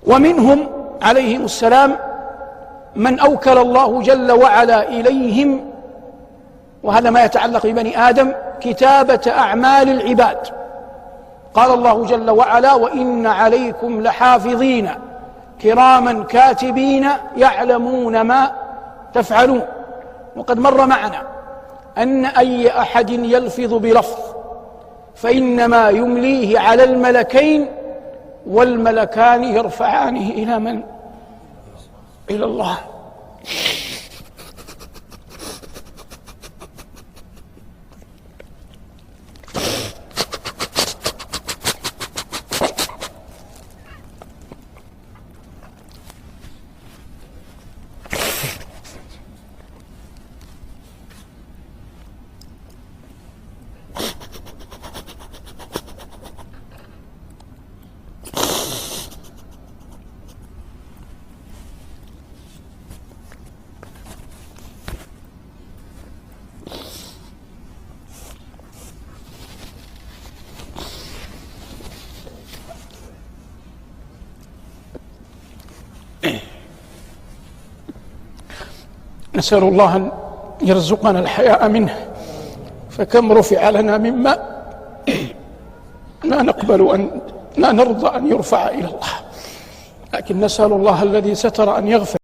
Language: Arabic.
ومنهم عليهم السلام من أوكل الله جل وعلا إليهم، وهذا ما يتعلق ببني آدم، كتابة أعمال العباد. قال الله جل وعلا: وإن عليكم لحافظين كراما كاتبين يعلمون ما تفعلون. وقد مر معنا أن أي أحد يلفظ بلفظ فإنما يمليه على الملكين، والملكان يرفعانه إلى من؟ إلى الله. نسأل الله أن يرزقنا الحياء منه، فكم رفع لنا مما لا نقبل لا نرضى أن يرفع إلى الله، لكن نسأل الله الذي ستر أن يغفر